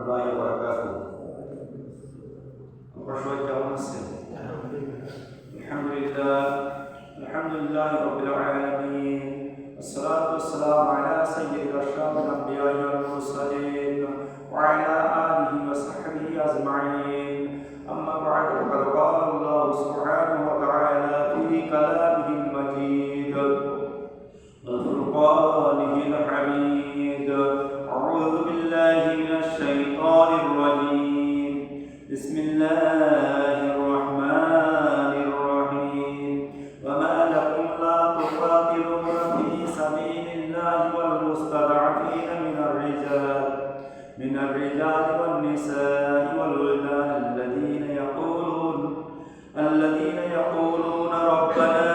রহমতুল্লাহি ওয়া বারাকাতুহু। আপনারা সবাই কেমন আছেন? আলহামদুলিল্লাহ রাব্বিল আলামিন। আসসালাতু ওয়াসসালামু আলা সাইয়্যিদিল আশরাফিল আমবিয়াই ওয়াল মুরসালিন ওয়া আলা আলিহি ওয়া সাহবিহি আজমাইন। আম্মা বা'দু, ফাকাদ ক্বালা আল্লাহু সুবহানাহু ওয়া তাআলা ফি কালামিহিল মাজিদ ওয়া ফুরকানিহিল হামিদ। আউযু বিল্লাহি মিনাশ শাইতানির রাজীম। বিসমিল্লাহির রাহমানির রাহিম। ওয়া মা লাকুম লা তুকাতিলুনা ফি সাবিলিল্লাহি ওয়াল মুস্তাদ'আফিনা মিনার রিজালি ওয়ান নিসাই ওয়াল উলদান الذين يقولون ربنا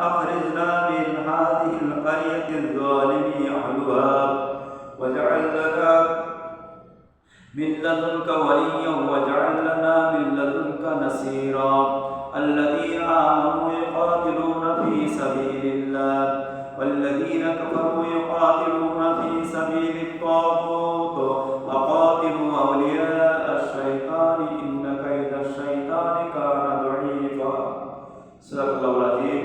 أخرجنا من هذه القرية الظالم أهلها واجعل لنا من لدنك وليا واجعل لنا من لدنك نصيرا. الذين آمنوا يقاتلون في سبيل الله والذين كفروا يقاتلون في سبيل الطاغوت فقاتلوا أولياء الشيطان إن كيد الشيطان كان ضعيفا. সাদাকাল্লাহুল আযীম।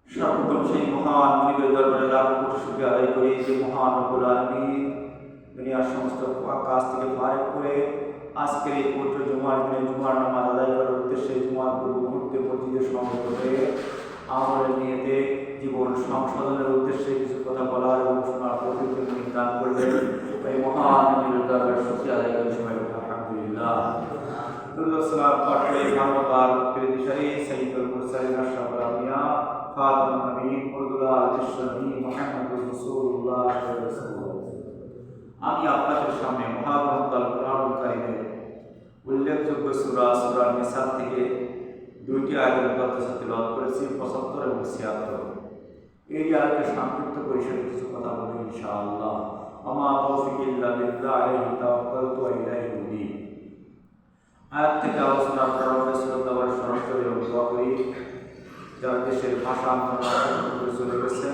সর্বপ্রথম সেই মহান মুনিবের দরবারে লাখ কোটি শুকরিয়া আদায় করি যে মহান রব্বুল আলামিন দুনিয়ার সমস্ত কাজ থেকে ফারেক করে আজকের এই পবিত্র জুমার দিনে জুমার নামাজ আদায় করার উদ্দেশ্যে জুমার পূর্ব মুহূর্তে মসজিদে সমবেত হয়ে আমাদের নিয়তে জীবন সংশোধনের উদ্দেশ্যে কিছু কথা বলার এবং শোনার তৌফিক দান করলেন। এই মহান মুনিবের দরবারে শুকরিয়া আদায় করি সবাই আলহামদুলিল্লাহ। দুরুদ-ও-সালাম পাঠ করে মানবতার প্রেরিতশালী সাইয়্যিদুল মুরসালিন আশরাফুল আম্বিয়া খাতামুন নবিয়্যিন মুরদুল্লাহ আলাইহি মুহাম্মাদুর রাসূলুল্লাহ সাল্লাল্লাহু আলাইহি ওয়াসাল্লাম। আমি আপনাদের সামনে মহাগ্রন্থ আল কোরআনুল কারীমের উল্লেখযোগ্য সূরা নিসা থেকে দুইটি আয়াতের মুকাদ্দাসা তিলাওয়াত করেছি, 75 এবং 76। এই আয়াতকে সংক্ষিপ্ত পরিসরে কিছু কথা বলবো ইনশাআল্লাহ। আমা তাওফীকি ইল্লা বিল্লাহ আলাইহি তাওয়াক্কালতু ওয়া ইলাইহি উনীব। আয়াত থেকে আলোচনা করার পরে শ্রদ্ধাভরে স্মরণ করে এবং দোয়া করি যারা দেশের ভাষা আন্দোলন করে চলে গেছে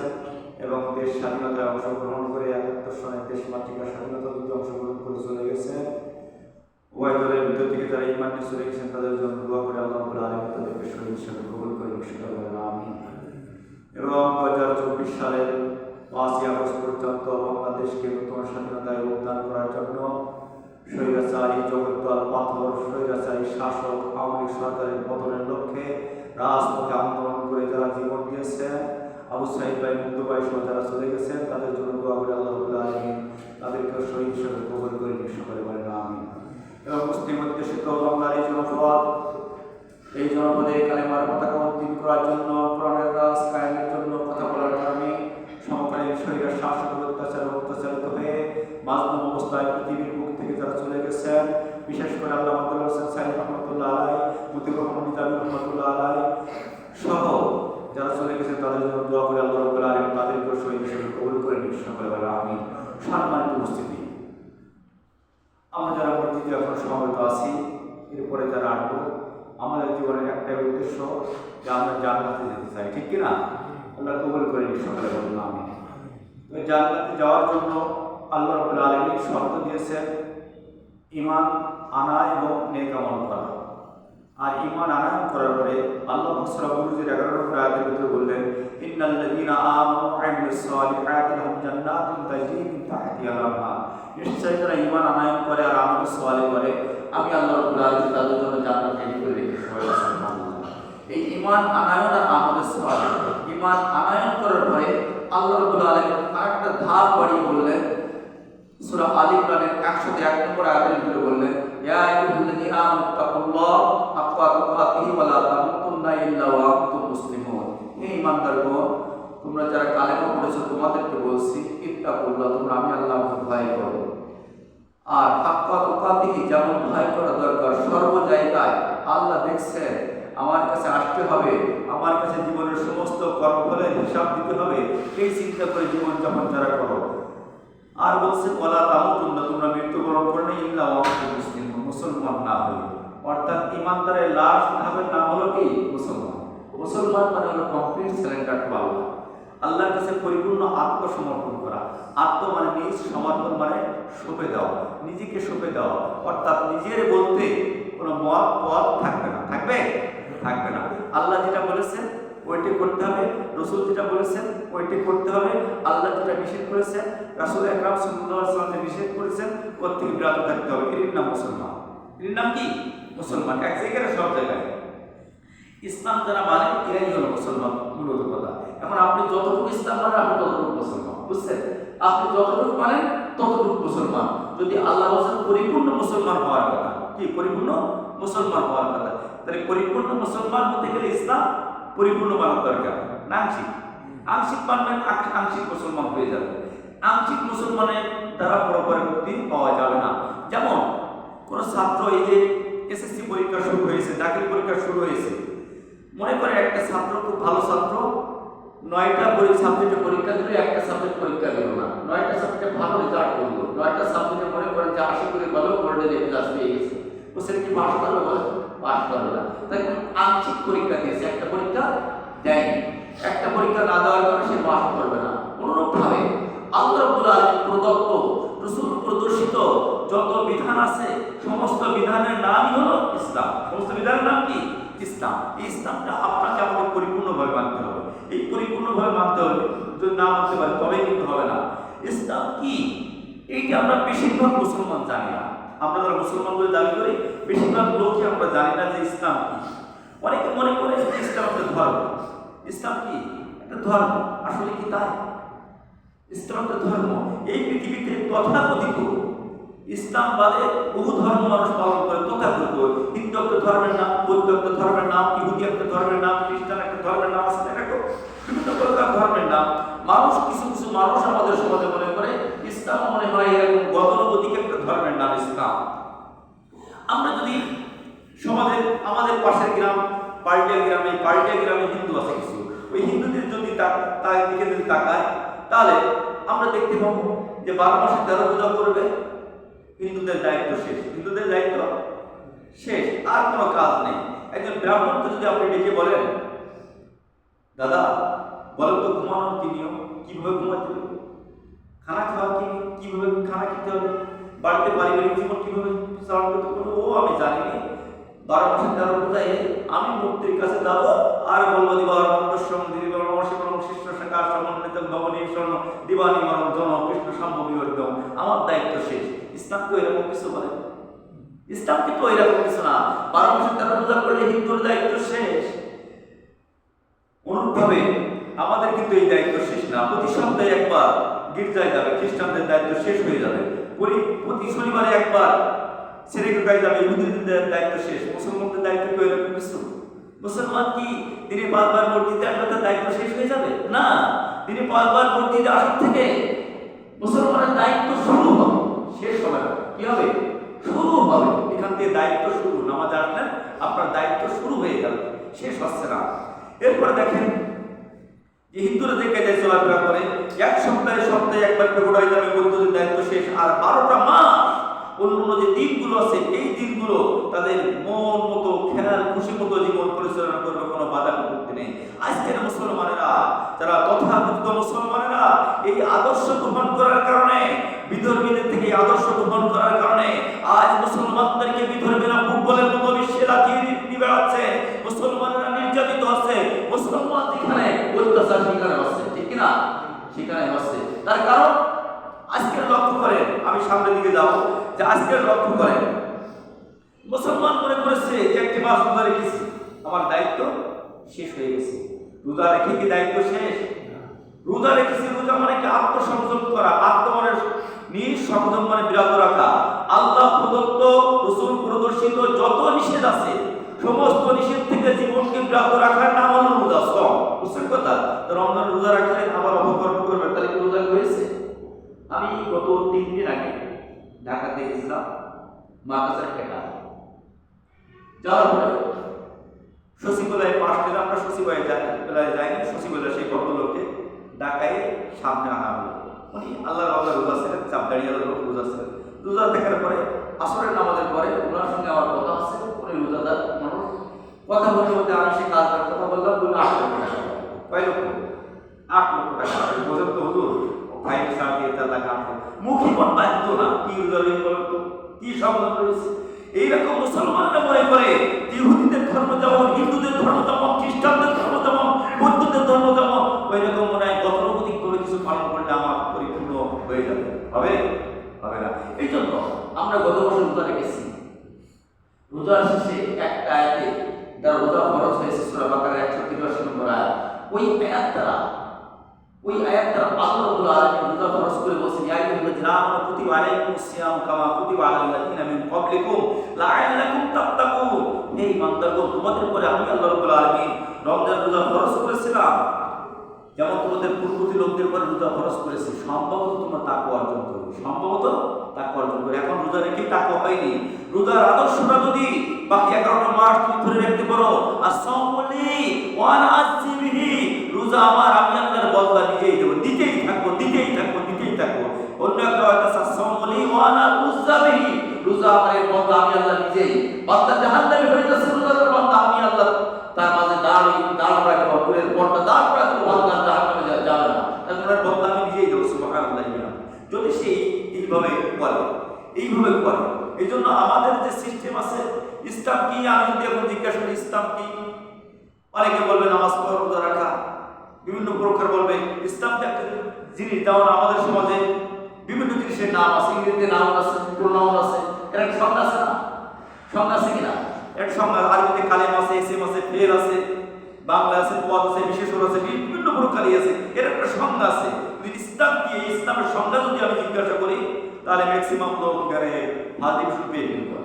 এবং দেশ স্বাধীনতায় অংশগ্রহণ করে ৭১ সনের দেশ মাতৃকার স্বাধীনতা যুদ্ধে অংশগ্রহণ করে চলে গেছে, উভয় দলের ভিতর থেকে যারা ঈমান নিয়ে চলে গেছেন তাদের জন্য দোয়া করে আল্লাহ রাব্বুল আলামিন তাদেরকে শহীদ হিসেবে কবুল করে নিশ্চিত করেন, আমিন। এবং ২০২৪ সালের ৫ই আগস্ট পর্যন্ত বাংলাদেশকে নতুন স্বাধীনতায় যোগদান করার জন্য স্বৈরাচারী জগদ্দল পাথর স্বৈরাচারী শাসক আওয়ামী লীগ সরকারের পতনের লক্ষ্যে রাজপথে আন্দোলন করে যারা জীবন দিয়েছেন, আবু সাঈদ ভাই, মুগ্ধ ভাই সহ যারা চলে গেছেন তাদের জন্য দোয়া করে আল্লাহ রাব্বুল আলামিন তাদেরকে শহীদ হিসেবে কবুল করে নিশ্চিত করে বলেন, আমিন। এবং মুসলিম অধ্যুষিত বাংলার এই জনপদে কালেমার পতাকা উত্তোলন করার জন্য কোরআনের রাজ কায়েমের জন্য কথা বলার কারণে সমকালীন শরীরের শাসক অত্যাচারিত হয়ে মাজলুম অবস্থায় পৃথিবীর মুখ থেকে যারা চলে গেছেন, বিশেষ করে আল্লাহ আব্দুল হোসেন সাইদ রহমতুল্লাহ আলাই, মুতিউর রহমান নিজামী রহমতুল্লাহ আলাই সহ যারা চলে গেছেন তাদের জন্য দোয়া করে আল্লাহ রাব্বুল আলামিন তাদেরকে শহীদ হিসেবে কবুল করে নিশ্চিত করে বলেন, আমিন। সম্মানিত উপস্থিতি, আমরা যারা মসজিদে এখন সমবেত আছি, এরপরে যারা আসবো, আমাদের জীবনের একটাই উদ্দেশ্য যে আমরা জান্নাতে যেতে চাই, ঠিক কিনা? আল্লাহ কবুল করে নিশ্চিত করে বলেন, আমিন। তো জান্নাতে যাওয়ার জন্য আল্লাহ রাব্বুল আলামিন শর্ত দিয়েছেন ঈমান আনা এবং নেক আমল করা। আর ঈমান আনয়ন করার পরে আল্লাহ সূরা বুরুজের 11 নম্বর আয়াতের ভিতরে বললেন, ইন্নাল্লাযীনা আমানু ওয়া আমিলুস সালিহাতি লাহুম জান্নাতুন তাজরি মিন তাহতিহাল আনহার। নিশ্চয়ই যারা ঈমান আনয়ন করে আর আমল সালেহ করে আমি আল্লাহ রাব্বুল আলামিন তাদের জন্য জান্নাত তৈরি করে রেখেছি। সুবহানাল্লাহ। এই ঈমান আনয়ন আর আমল সালেহ, ঈমান আনয়ন করার পরে আল্লাহ রাব্বুল আলামিন আরেকটা ধাপ বাড়িয়ে বললেন, সূরা আল ইমরানের 101 নম্বর আয়াতের ভিতরে বললেন, ইয়া আইয়ুহাল্লাযীনা আমানু তাকুল্লাহ হাক্কা তুকাতিহি ওয়া লা তামুতুন্না ইল্লা ওয়া আনতুম মুসলিমুন। হে ঈমানদারগণ, তোমরা যারা কালেমা পড়েছো তোমাদেরকে বলছি ইত্তাকুল্লাহ, তোমরা আমি আল্লাহকে ভয় করো। আর হাক্কা তুকাতিহি, যেমন ভয় করা দরকার সর্ব জায়গায় আল্লাহ দেখছেন, আমার কাছে আসতে হবে, আমার কাছে জীবনের সমস্ত কর্মফলের হিসাব দিতে হবে, এই চিন্তা করে জীবনযাপন যারা করো। আর বলছে ওয়ালা তামুতুন্না, তোমরা মৃত্যুবরণ করো না ইল্লা ওয়া আনতুম মুসলিমুন, মুসলমান না হয়ে। অর্থাৎ ঈমানদারের লাস্ট ধাপের নাম হলো কি? মুসলমান। মুসলমান মানে হলো কমপ্লিট সারেন্ডার টু আল্লাহ, আল্লাহর কাছে পরিপূর্ণ আত্মসমর্পণ করা। আত্ম মানে নিজ সমর্পণ মানে সঁপে দেওয়া, নিজেকে সঁপে দেওয়া, অর্থাৎ নিজের বলতে কোনো মত পথ থাকবে না। থাকবে না। আল্লাহ যেটা বলেছেন ওইটি করতে হবে, রসুল যেটা বলেছেন ওইটি করতে হবে, আল্লাহ যেটা নিষেধ করেছেন, রাসূল আকরাম সাল্লাল্লাহু আলাইহি ওয়াসাল্লাম নিষেধ করেছেন ওর থেকে বিরত থাকতে হবে। এর নাম মুসলমান। এর নাম কি? মুসলমান। এক জায়গায় সব জায়গায় ইসলাম যারা মানে এরাই হলো মুসলমান, মূলত কথা। এখন আপনি যতটুকু ইসলাম মানেন আপনি ততটুকু মুসলমান, বুঝছেন? আপনি যতটুকু মানেন ততটুকু মুসলমান। যদি আল্লাহ বলেন পরিপূর্ণ মুসলমান হওয়ার কথা, কি পরিপূর্ণ মুসলমান হওয়ার কথা, তাহলে পরিপূর্ণ মুসলমান হতে গেলে ইসলাম পরিপূর্ণ মানার দরকার না আংশিক মানবেন, আংশিক মুসলমান হয়ে যাবে। আংশিক মুসলমানের দ্বারা পুরোপুরি মুক্তি পাওয়া যাবে না। যেমন কোন ছাত্র, এই যে এসএসসি পরীক্ষা শুরু হয়েছে, দাখিল পরীক্ষা শুরু হয়েছে, মনে করে একটা ছাত্র খুব ভালো ছাত্র 9টা সাবজেক্টে পরীক্ষা দিল, একটা সাবজেক্ট পরীক্ষা দিল না, 9টা সাবজেক্টে ভালো রেজাল্ট করলো, 9টা সাবজেক্টে মনে করেন যে 80 করে ভালো গোল্ডেন এ প্লাস পেয়ে গেছে, ও সেটা কি পাস করবে? বলে পাস করবে না। তাই আংশিক পরীক্ষা দিয়েছে, একটা পরীক্ষা দেয়নি, একটা পরীক্ষা না দেওয়ার কারণে সে পাস করবে না। অনুরূপভাবে আল্লাহ রাব্বুল আলামিন প্রদত্ত, রাসূল প্রদর্শিত যত বিধান আছে সমস্ত বিধানের নামই হলো ইসলাম। সমস্ত বিধানের নাম কি? ইসলাম। এই ইসলামটা আপনাকে আমাকে পরিপূর্ণভাবে মানতে হবে। এই পরিপূর্ণভাবে মানতে হবে, যদি না মানতে পারি তবে কিন্তু হবে না। ইসলাম কি এইটা আমরা বেশিরভাগ মুসলমান জানি না। আমরা যারা মুসলমান বলে দাবি করি বেশিরভাগ লোকই আমরা জানি না যে ইসলাম কি। অনেকে মনে করে যে ইসলাম একটা ধর্ম। ইসলাম কি? একটা ধর্ম। আসলে কি তাই? ইসলাম একটা ধর্ম। এই পৃথিবীতে তথাকথিত ইসলাম বাদে বহু ধর্ম মানুষ পালন করে। তথাকথিত হিন্দু একটা ধর্মের নাম, বৌদ্ধ একটা ধর্মের নাম, ইহুদি একটা ধর্মের নাম, খ্রিস্টান একটা ধর্মের নাম আছে, দেখো বিভিন্ন প্রকার ধর্মের নাম। মানুষ কিছু মানুষ আমাদের সমাজে মনে করে ইসলাম মনে হয় এরকম গতানুগতিক একটা ধর্মের নাম ইসলাম। আমরা যদি সমাজের আমাদের পাশের গ্রাম পাল্টিয়া গ্রামে হিন্দু আছে কিছু, ওই হিন্দুদের যদি তার দিকে যদি তাকায় তাহলে আমরা দেখতে পাবো যে 12 মাসে 13 পূজা করবে। হিন্দুদের দায়িত্ব শেষ, হিন্দুদের দায়িত্ব শেষ, আর কোনো কাজ নেই। একজন ব্রাহ্মণকে যদি আপনি ডেকে বলেন, দাদা বলেন তো ঘুমানোর কি নিয়ম, কিভাবে ঘুমাতে হবে, খানা খাওয়া কিভাবে খানা খেতে হবে, বাড়িতে পারিবারিক জীবন কিভাবে চালন করতে হবে, ও আমি জানি না। 12 মাসে 13 পূজায় আমি মূর্তির কাছে যাবো আর বলবো আমার দায়িত্ব শেষ। ইসলাম তো এরকম কিছু বলে? ইসলাম কিন্তু এরকম কিছু না। 12 মাসে 13 পূজা করলে হিন্দুর দায়িত্ব শেষ। অনুরূপভাবে আমাদের কিন্তু এই দায়িত্ব শেষ না। প্রতি সপ্তাহে একবার গির্জায় যাবে, খ্রিস্টানদের দায়িত্ব শেষ হয়ে যাবে। প্রতি শনিবারে একবার সেরেকায় যাবে, ইহুদিদের দায়িত্ব শেষ। মুসলমানদের দায়িত্ব কি এরকম কিছু? মুসলমান কি দিনে 5 বার মসজিদে আসলে তার দায়িত্ব শেষ হয়ে যাবে? না, দিনে 5 বার মসজিদে আসার থেকে মুসলমানের দায়িত্ব শুরু হবে, শেষ হবে না। কি হবে? শুরু হবে। এখান থেকে দায়িত্ব শুরু। নামাজ আসলেন, আপনার দায়িত্ব শুরু হয়ে গেল, শেষ হচ্ছে না। এরপরে দেখেন যে হিন্দুরা যে কাজে চলাফেরা করে, এক সপ্তাহে একবার পেগোড়ায় যাবে, বৌদ্ধদের দায়িত্ব শেষ। আর 12টা মাস অন্য যে দিনগুলো আছে এই দিনগুলো তাদের মন মতো খেলার খুশি মতো জীবন পরিচালনা করবে, কোনো বাধা বিপত্তি নেই। আজকের মুসলমানেরা, যারা তথাকথিত মুসলমানেরা, এই আদর্শ গ্রহণ করার কারণে, বিধর্মীদের থেকে আদর্শ গ্রহণ করার কারণে আজ মুসলমানদেরকে বিধর্মীরা ফুটবলের মতো বিশ্বে লাথিয়ে দিয়ে বেড়াচ্ছে। মুসলমানেরা নির্যাতিত হচ্ছে। মুসলমান যেখানে অত্যাচার সেখানে হচ্ছে, ঠিক কিনা? সেখানে হচ্ছে। তার কারণ আজকের লক্ষ্য করেন, আমি সামনের দিকে যাব, যে আজকের লক্ষ্য করেন মুসলমান মনে করেছে যে একটি মাস রোজা রেখেছি, আমার দায়িত্ব শেষ হয়ে গেছে। রোজা রেখে কি দায়িত্ব শেষ? রোজা রেখেছি, রোজা মানে কি? আত্মসংযম করা, আত্মমনের সংযম মানে বিরত রাখা। আল্লাহ প্রদত্ত, রাসূল প্রদর্শিত যত নিষেধ আছে সমস্ত নিষেধ থেকে জীবনকে বিরত রাখার নাম হলো রোজা। সম বুঝছেন কথা? তো রমজান রোজা রাখলে আবার অপকর্ম করবে, তাহলে কি রোজা হয়েছে? আমি গত 3 দিন আগে ঢাকাতে গেছিলাম মাদ্রাসার টেকা যাওয়ার পরে সচিবালয়ে পাশ করে, আমরা সচিবালয়ে যাইনি, সচিবালয়ে সেই ভদ্রলোককে ঢাকায় সামনে আনা হলো। উনি আল্লাহ রোজা ছিলেন, চাপদাড়িয়া লোক রোজা ছিলেন। রোজা দেখার পরে আসরের নামাজের পরে ওনার সঙ্গে আমার কথা আছে। উনি রোজাদার মানুষ, কথা বলতে বলতে আমি সে কাজটার কথা বললাম, 8 লক্ষ টাকা। কয় লক্ষ? 8 লক্ষ টাকা। বোঝেন তো হুজুর, ফাইভ সাথে তালা কামড় মুখী মন বাধ্য না কি উদাহরণ বলতো কি শব্দ রয়েছে এইরকম মুসলমানরা মনে করে ইহুদিদের ধর্ম যেমন হিন্দুদের ধর্ম যেমন খ্রিস্টানদের ধর্ম যেমন বৌদ্ধদের ধর্ম যেমন ওই রকম মনে হয় গতানুগতিক করে কিছু পালন করলে আমার পরিপূর্ণ হয়ে যাবে হবে হবে না। এই জন্য আমরা গত বছর রোজা রেখেছি রোজার শেষে একটা আয়াতে যারা রোজা ফরজ হয়েছে সূরা বাকারার 183 নম্বর আয়াত ওই আয়াত দ্বারা আল্লাহ রাব্বুল আলামিন রোজা ফরজ করে বলেছেন ইয়া আইয়ুহাল্লাযীনা আমানু কুতিবা আলাইকুমুস সিয়ামু কামা কুতিবা আলাল লাযীনা মিন ক্বাবলিকুম লাআল্লাকুম তাত্তাকুন। এই বান্দাগণ তোমাদের উপরে আমি আল্লাহ রাব্বুল আলামিন রমজান রোজা ফরজ করেছিলাম যেমন তোমাদের পূর্ববর্তী লোকদের উপরে রোজা ফরজ করেছি সম্ভবত তোমরা তাকওয়া অর্জন করবে সম্ভবত তাকওয়া অর্জন করবে। এখন রোজা রেখে তাকওয়া হয়নি রোজার আদর্শটা যদি বাকি 11টা মাস তুমি ধরে রাখতে পারো আসসামুলি ওয়া আনা আযিবিহি রোজা আমার আমি আল্লাহর বদলা নিজেই দেব দিতেই থাকবো অন্য একটা হয়তো আসসামুলি ওয়া আনা উযযাবিহি রোজা আমার এর বদলা আমি আল্লাহ নিজেই বান্দা জাহান্নামী হয়ে যাচ্ছে রোজার বান্দা আমি আল্লাহ তার মাঝে দাঁড় রাখবো পুরের পর্দা দাঁড় রাখবো বান্দা জাহান্নামে যাবে না তার বদলা আমি নিজেই দেব সুবহানাল্লাহ। যদি সে এইভাবে করে এই জন্য আমাদের যে সিস্টেম আছে ইসলাম কি আমি যদি এখন জিজ্ঞাসা করি ইসলাম কি অনেকে বলবে নামাজ পড়া রোজা রাখা বিভিন্ন প্রকার বলবে ইসলাম যে একটা জিনিস যেমন আমাদের সমাজে বিভিন্ন জিনিসের নাম আছে ইংরেজিতে নাম আছে প্রোনাউন আছে এর একটা সংজ্ঞা আছে না সংজ্ঞা আছে কিনা একটা সংজ্ঞা আরবিতে কালেম আছে ইসম আছে ফেল আছে বাংলা আছে পদ আছে বিশেষণ আছে বিভিন্ন প্রকারই আছে এর একটা সংজ্ঞা আছে। ইসলাম কি ইসলামের সংজ্ঞা যদি আমি জিজ্ঞাসা করি তাহলে ম্যাক্সিমাম লোক করে হাদিস রূপে করে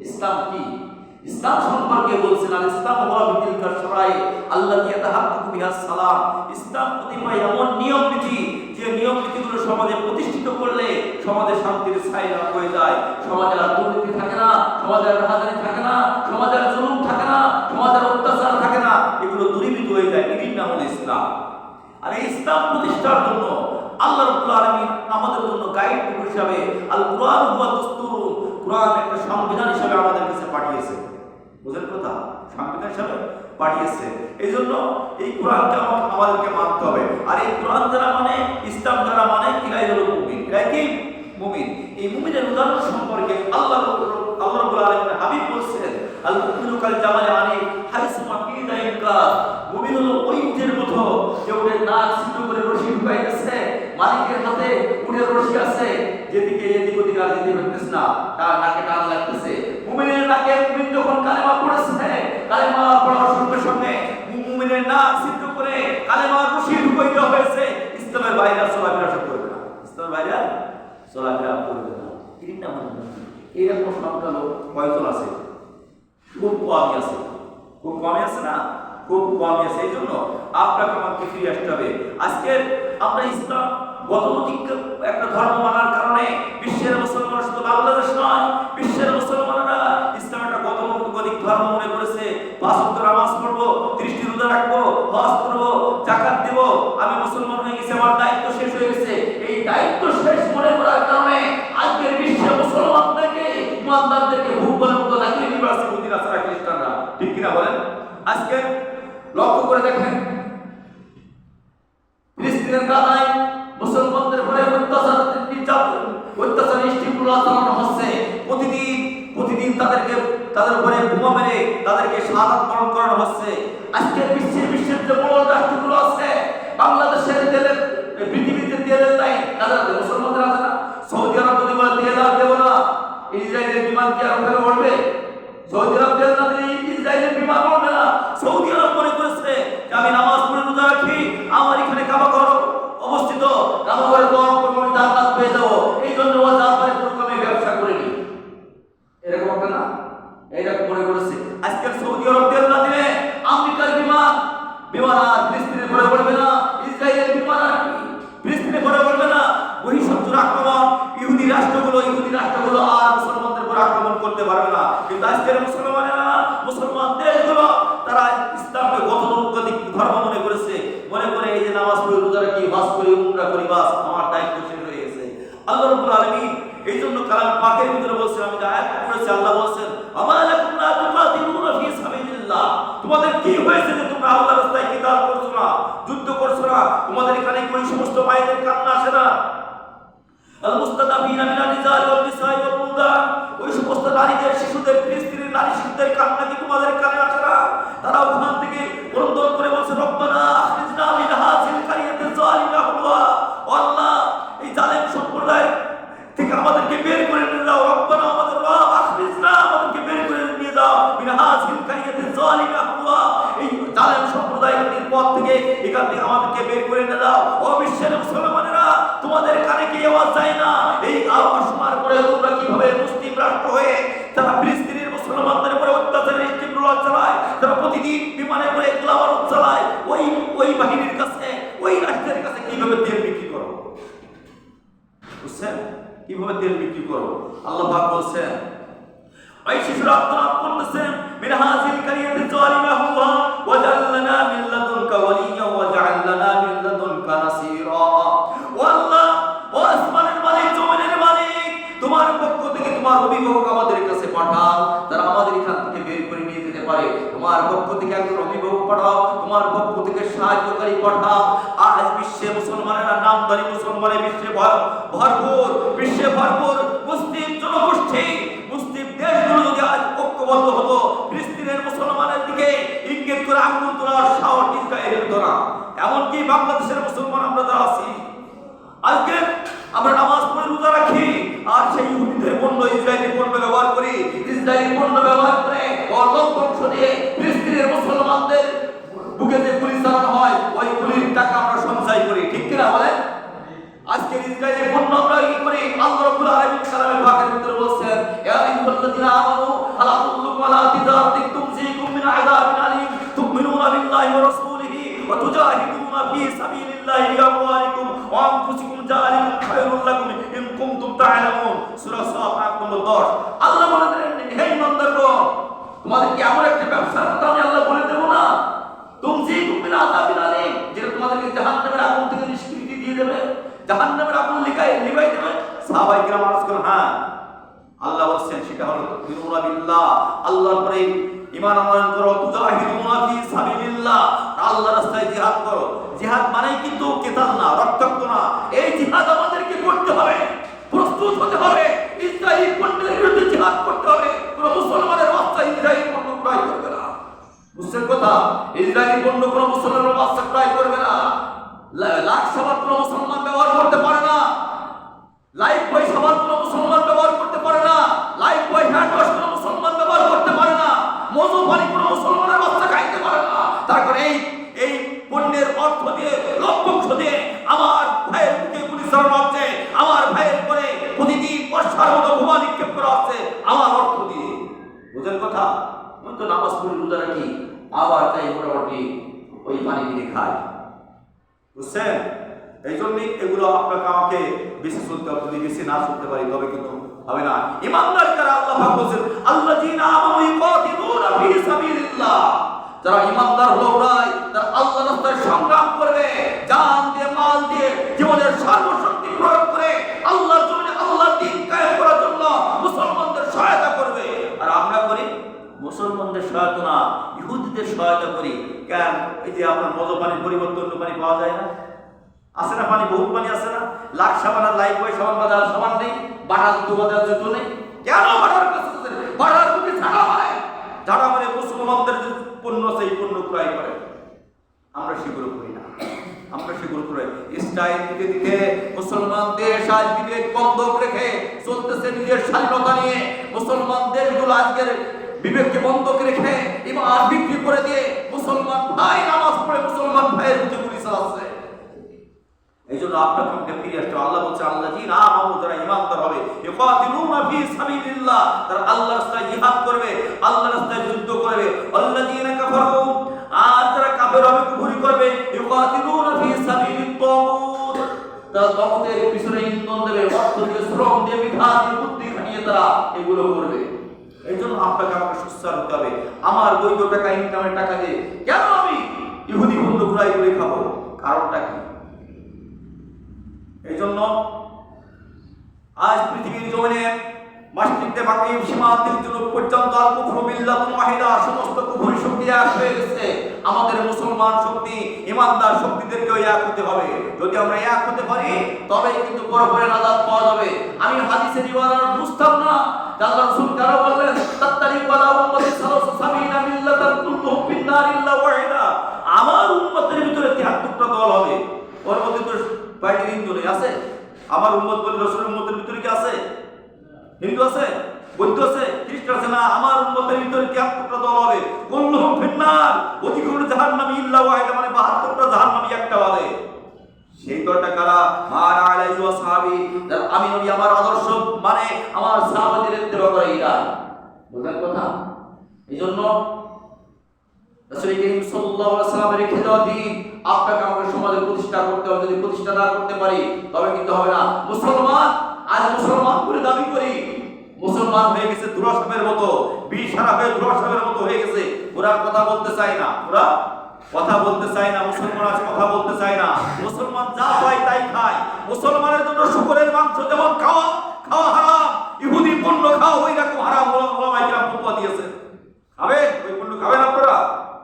ইসলাম কি ইসলাম সম্পর্কে বলছেন আল ইসলাম হুয়া বিতিলকা শরাই আল্লাতী ইয়াতাহাক্কাকু বিহাস সালাম ইসলাম কতিপয় এমন নিয়ম নীতি যে নিয়ম নীতিগুলো সমাজে প্রতিষ্ঠিত করলে সমাজে শান্তির ছায়া হয়ে যায় সমাজে আর দুর্নীতি থাকে না সমাজে আর রাহাজানি থাকে না সমাজে আর জুলুম থাকে না সমাজে আর অত্যাচার থাকে না এগুলো দূরীভূত হয়ে যায় এর নাম হলো ইসলাম। আর এই ইসলাম প্রতিষ্ঠার জন্য আল্লাহ রাব্বুল আলামিন আমাদের জন্য গাইড হিসেবে আল কুরআন হুয়া দাস্তুর কুরআন একটা সংবিধান হিসেবে আমাদের কাছে পাঠিয়েছে বুঝেন কথা সংবিধান হিসেবে পাঠিয়েছে। এই জন্য এই কোরআনকে আমাদেরকে মানতে হবে। আর এই কোরআন যারা মানে ইসলাম যারা মানে এরাই হলো মুমিন এরাই কি মুমিন। এই মুমিনের উদাহরণ সম্পর্কে আল্লাহ রাব্বুল আলামিন হাবিব বলছেন আল মুমিনু কাল জামালি আনি হাইসু মাকিদা ইনকা মুমিন হলো ওই উটের মতো যে উটের নাক ছিদ্র করে রশি ঢুকাই গেছে মালিকের হাতে উটের রশি আছে যেদিকে এদিক ওদিক আর যেতে পারতেছ না তার নাকে টান লাগতেছে। মুমিনের নাকে মুমিন যখন কালেমা পড়েছে কালেমা পড়ার সঙ্গে সঙ্গে মুমিনের নাক ছিদ্র করে কালেমার রশি ঢুকাই দেওয়া হয়েছে ইসলামের বাইরে চলাফেরা করবে না ইসলামের বাইরে চলাফেরা করবে না এর নাম এইরকম সংখ্যা লোক কয়জন আছে খুব কমই আছে না খুব কমই আছে। এই জন্য আপনাকে আমাকে ফিরে আসতে হবে। আজকে আমরা ইসলাম গতানুগতিক একটা ধর্ম মানার কারণে বিশ্বের মুসলমান শুধু বাংলাদেশ নয় বিশ্বের মুসলমানরা ইসলাম একটা গতানুগতিক ধর্ম মনে করেছে 5 ওয়াক্ত নামাজ পড়বো 30টি রোজা রাখবো হজ করবো যাকাত দেব আমি মুসলমান হয়ে গেছি আমার দায়িত্ব শেষ হয়ে গেছে। এই দায়িত্ব শেষ মনে করার কারণে আজকের বিশ্বের মুসলমানদেরকে ইমানদারদেরকে ভূগোলের মতো নাকি ইউনিভার্সিটি আছে খ্রিস্টানরা ঠিক কিনা বলেন। আজকে লক্ষ্য করে দেখেন ফিলিস্তিনের গাজায় মুসলমানদের উপরে অত্যাচার নিষ্ঠুরতা চালানো হচ্ছে প্রতিদিন তাদের উপরে বোমা মেরে তাদেরকে শাহাদাত বরণ করানো হচ্ছে। আজকে বিশ্বের যে বড় রাষ্ট্রগুলো আছে বাংলাদেশের তেলের পৃথিবীতে তেলের তাই কাদের মুসলমানদের আছে না সৌদি আরব যদি বলে তেল আর দেবো না ইসরায়েলের বিমান কি আর ওখানে উঠবে সৌদি আরব তেল না দিলে ইসরায়েলের বিমান উঠবে না। সৌদি আরব মনে করেছে যে আমি নামাজ পড়ে রোজা রাখি আমার এখানে কাবা ঘর অবস্থিত কাবা ঘরে দোয়া করবো আমি জান্নাত পেয়ে যাবো এই জন্য ও জাপানে পুরোকমে ব্যবসা করে নি এরকম একটা না এইরকম মনে করেছে। আজকে সৌদি আরব তেল না দিলে আমেরিকার বিমান আর ফিলিস্তিনে ঘরে পড়বে না ইসরায়েলের বিমান আর ফিলিস্তিনে ঘরে পড়বে না বহিঃশত্রুর আক্রমণ ইহুদি রাষ্ট্রগুলো আর মুসলমানদের উপর আক্রমণ করতে পারবে না। কিন্তু আজকের মুসলমান দেশগুলো তারা ইসলামকে গতানুগতিক ধর্ম মনে করেছে মনে করে এই যে নামাজ পড়ি রোজা রাখি হজ করি উমরা করি বাস আমার দায়িত্ব শেষ হয়ে গেছে। আল্লাহ রাব্বুল আলামিন এই জন্য কালাম পাকের ভিতরে বলছেন আমি যে আয়াত পড়েছি আল্লাহ বলছেন আমা লাকুম লা তুকাতিলুনা ফি সাবিলিল্লাহ তোমাদের কি হয়েছে যে তোমরা আল্লাহর রাস্তায় কিতাল করছো না যুদ্ধ করছো না পুরুষরা, তোমাদের এখানে কি ওই সমস্ত মায়েদের কান্না আসে না? আল মুস্তাদাফিনা মিনার রিজাল ওয়াল নিসাই ওয়াল উলদান, ওই সমস্ত নারীদের, শিশুদের, ফিলিস্তিনের নারী শিশুদের কান্না কি তোমাদের কানে আসে না? তারা ওখান থেকে ক্রন্দন করে বলছে, রব্বানা আখরিজনা মিন হাযিল কারিয়াতি যালিমা আহলুহা, আল্লাহ এই জালেম সম্প্রদায় থেকে আমাদেরকে বের করে নিয়ে দাও। রব্বানা, আমাদের রব, আখরিজনা, আমাদেরকে বের করে নিয়ে দাও মিন হাযিল কারিয়াতি যালিমা আহলুহা, এই জালেম সম্প্রদায়ের পথ থেকে, এখান থেকে আমাদেরকে বের করে নিয়ে দাও। ও বিশ্বের মুসলমানেরা, তোমাদের কানে কি আওয়াজ যায় না? এই আওয়াজ শোনার পরে তোমরা কিভাবে মুসলিম রাষ্ট্র হয়ে তারা ফিলিস্তিনের মুসলমানদের উপরে অত্যাচারের তীব্রতা চালায়, তারা প্রতিদিন বিমানে করে গোলাবারুদ চালায়, ওই বাহিনীর কাছে, ওই রাষ্ট্রের কাছে কিভাবে তেল বিক্রি করো? বুঝছেন? কিভাবে তেল বিক্রি করো? আল্লাহ পাক বলছেন, ওই শিশুরা আত্মনাদ করতেছেন, মিন হাযিল কারিয়াতি যালিমা আহলুহা ওয়া জাআলনা মিন লাদুনকা ওয়ালিয়্যা ওয়া জাআলনা মিন লাদুনকা নাসীরা। ও আল্লাহ, ও আসমানের মালিক, জমিনের মালিক, তোমার পক্ষ থেকে তোমার অভিভাবক আমাদের কাছে পাঠাও, তারা আমাদের এখান থেকে বের করে নিয়ে যেতে পারে। তোমার পক্ষ থেকে একজন অভিভাবক পাঠাও, তোমার পক্ষ থেকে সাহায্যকারী পাঠাও। আজ বিশ্বে মুসলমানেরা, নামধারী মুসলমানের বিশ্বে ভরপুর, বিশ্বে ভরপুর মুসলিম জনগোষ্ঠী, মুসলিম দেশগুলো যদি আজ ঐক্যবদ্ধ হতো, ফিলিস্তিনের মুসলমানের দিকে ইঙ্গিত করে আঙ্গুল তোলার সাহস ইসরায়েলের দ্বারা, এমনকি বাংলাদেশের মুসলমান আমরা যারা আছি, আজকে আমরা নামাজ পড়ে রোজা রাখি, আর সেই ইহুদিদের পণ্য, ইসরায়েলি পণ্য ব্যবহার করি, ইসরায়েলি পণ্য ব্যবহার করে লক্ষ দিয়ে ফিলিস্তিনের মুসলমানদের বুকে যে গুলি চালানো হয়, ওই গুলির টাকা আমরা সঞ্চয় করি, ঠিক কিনা বলেন? আজকে ইসরায়েলি পণ্য আমরা কি করি? আল্লাহ রাব্বুল আলামিন কালামে পাকের ভিতরে বলেছেন, ইয়া আইয়ুহাল্লাযীনা আমানু আলা তুল্লুকুম আলা তিজারাতিন তুমসিকুম মিন আযাবিন আলীম তু'মিনুনা বিল্লাহি ওয়া রাসূলিহি ওয়া তুজাহিদুনা ফি সাবিলিল্লাহি বিআমওয়ালিকুম ওয়া আনফুসিকুম যালিকুম খায়রুল লাকুম ইন কুনতুম তা'লামুন। সূরা সাফ আয়াত নম্বর 10। আল্লাহ বলেন, হে ইমানদারগণ, তোমাদের কি এমন একটা ব্যবসার কথা আমি আল্লাহ বলে দেব না? তুমসিকুম মিন আযাবিন আলীম, যেটা তোমাদেরকে জাহান্নামের আগুন থেকে নিষ্কৃতি দিয়ে দেবে, জাহান্নামের আগুন লিভাই দেবে। সাহাবায়ে কিরাম আরজ করেন, হ্যাঁ, আল্লাহ বলেন সেটা হলো তুমিনুনা বিল্লাহ, আল্লাহর উপরে ঈমান আনয়ন করো, তুজাহিদুনা ফি সাবিলিল্লাহ, আল্লাহর রাস্তায় জিহাদ করো। জিহাদ মানেই কিন্তু কিতাল না, রক্তাক্ত না। এই জিহাদ আমাদেরকে করতে হবে, প্রস্তুত হতে হবে, ইসরায়েলি পণ্যের বিরুদ্ধে জিহাদ করতে হবে। কোন মুসলমানের বাচ্চা ইসরায়েলি পণ্য ক্রয় করবে না, বুঝছেন কথা? ইসরায়েলি পণ্য কোন মুসলমানের বাচ্চা ক্রয় করবে না। লাখ সাবান কোন মুসলমান ব্যবহার করতে পারে না, লাইফ বয় সাবান কোন মুসলমান ব্যবহার করতে পারে না, লাইফ বয় হ্যান্ড ওয়াশ কোন মুসলমান ব্যবহার করতে পারে না, মজু পানি কোন মুসলমানের বাচ্চা খাইতে পারে না। তারপরে এই পণ্যের অর্থ দিয়ে, লক্ষ্য দিয়ে আমার ভাইয়ের বুকে গুলি চালানো হচ্ছে, আমার ভাইয়ের করে প্রতিদিন বর্ষার মতো বোমা নিক্ষেপ করা হচ্ছে আমার অর্থ দিয়ে। বুঝেন কথা? আমি তো নামাজ পড়ি, রোজা রাখি, আবার তাই মোটামুটি ওই পানি কিনে খাই, বুঝছেন? এই জন্যই এগুলো আপনাকে আমাকে বেশি চলতে হবে। যদি বেশি না চলতে পারি তবে কিন্তু হবে না। ইমানদার কারা? আল্লাহ পাক বলেন, আল্লাযীনা আমানু ইউকাতিলুনা ফি সাবিলিল্লাহ, যারা ইমানদার হলো ওরাই তারা আল্লাহর রাস্তায় সংগ্রাম করবে, জান দিয়ে, মাল দিয়ে, জীবনের সর্বশক্তি প্রয়োগ করে আল্লাহর জমিনে আল্লাহর দ্বীন কায়েম করার জন্য মুসলমানদের সহায়তা করবে। আর আমরা করি মুসলমানদের সহায়তা না, ইহুদিদের সহায়তা করি। কেন? এই যে আপনার মজা পানির পরিবর্তে অন্য পানি পাওয়া যায় না, আছে না? পানি, বহুত পানি আছে না? লাখ সাবান আর লাইফ বয় সাবান বাজার সাবান নেই, বাটার জুতো বাজার জুতো নেই। কেন বাটার কাছে বাটার বুকে ঝাড়া হয়, ঝাড়া মানে মুসলমানদের যে পণ্য সেই পণ্য ক্রয় করে, আমরা সেগুলো করি না, আমরা সেগুলো করে স্টাইল দিতে দিতে মুসলমান দেশ আজ বিবেক বন্ধক রেখে চলতেছে নিজের স্বাধীনতা নিয়ে। মুসলমান দেশগুলো আজকের বিবেককে বন্ধক রেখে ইমান বিক্রি করে দিয়ে মুসলমান ভাই নামাজ পড়ে মুসলমান ভাইয়ের বুকে গুলি চালাচ্ছে। এই জন্য আপনাকে ফিরে আসতে আল্লাহ বলছে, আল্লাযীনা আমানু, যারা ঈমানদার হবে, ইউকাতিলুনা ফি সাবিলিল্লাহ, তারা আল্লাহর রাস্তায় জিহাদ করবে, আল্লাহর রাস্তায় যুদ্ধ করবে। আল্লাযীনা কাফারু, আর যারা কাফের হবে, কুফরি করবে, ইউকাতিলুনা ফি সাবিলিত তাগুত, তারা তাগুতের পিছনে ইন্ধন দেবে, অর্থ দিয়ে, শ্রম দিয়ে, বিধা দিয়ে, বুদ্ধি খাটিয়ে তারা এগুলো করবে। এই জন্য আপনাকে আমাকে সুস্থ হতে হবে। আমার বৈধ টাকা, ইনকামের টাকা দিয়ে কেন আমি ইহুদি পণ্য ক্রয় করে খাবো? কারণটা কি? এই জন্য আজ পৃথিবীর জমিনে মাসজিদে বাকি সীমান্তের জন্য পর্যন্ত আল কুফরু বিল্লাতুন ওয়াহিদা, সমস্ত কুফরি শক্তি এক হয়ে গেছে। আমাদের মুসলমান শক্তি, ইমানদার শক্তিদেরকেও এক হতে হবে। যদি আমরা এক হতে পারি তবেই কিন্তু পরপরে নাজাত পাওয়া যাবে। আমি হাদিসের ইবারত বুঝতাম না, আল্লাহ রাসূল কেন বললেন তাত্তারি ওয়ালা উম্মতি সালাসু সাবিনা মিল্লাতান কুল্লুহুম ফিন্নার ইল্লা ওয়াহিদা। আমার উম্মতের ভিতরে 73টা দল হবে। ওর মধ্যে তো বাইরে হিন্দু নেই, আছে? আমার উম্মত বলে রাসূলের উম্মতের ভিতরে কি আছে? হিন্দু আছে, বৌদ্ধ আছে, খ্রিস্টান আছে? না, আমার উম্মতের ভিতরে 73টা দল হবে। কুল্লুহুম ফিন্নার, অধিকাংশ জাহান্নামী ইল্লা ওয়াহিদা, মানে 72টা জাহান্নামী একটা হবে। সেই দলটা কারা? মারা আলাইহি ওয়া সাহাবী, যারা আমি নবী আমার আদর্শ মানে আমার সাহাবাদের ইত্তেবা করে এরা। বুঝলেন কথা? এইজন্য রাসূল করিম সাল্লাল্লাহু আলাইহি ওয়াসাল্লাম রেখে দেওয়া দ্বীন আপনাকে আমাকে সমাজে প্রতিষ্ঠা করতে হবে। যদি প্রতিষ্ঠা না করতে পারি তবে কিন্তু হবে না। মুসলমান, আজ মুসলমান করে দাবি করি, মুসলমান হয়ে গেছে দুরাসাবের মতো, বিষ সারা হয়ে দুরাসাবের মতো হয়ে গেছে। ওরা কথা বলতে চায় না, ওরা কথা বলতে চায় না। মুসলমান আজ কথা বলতে চায় না। মুসলমান যা পায় তাই খায়। মুসলমানের জন্য শুকরের মাংস যেমন খাওয়া হারাম, ইহুদি পণ্য খাওয়া ওই রকম হারাম। ওলামায়ে কেরাম ফতোয়া দিয়েছে। খাবেন ওই পণ্য, খাবেন আপনারা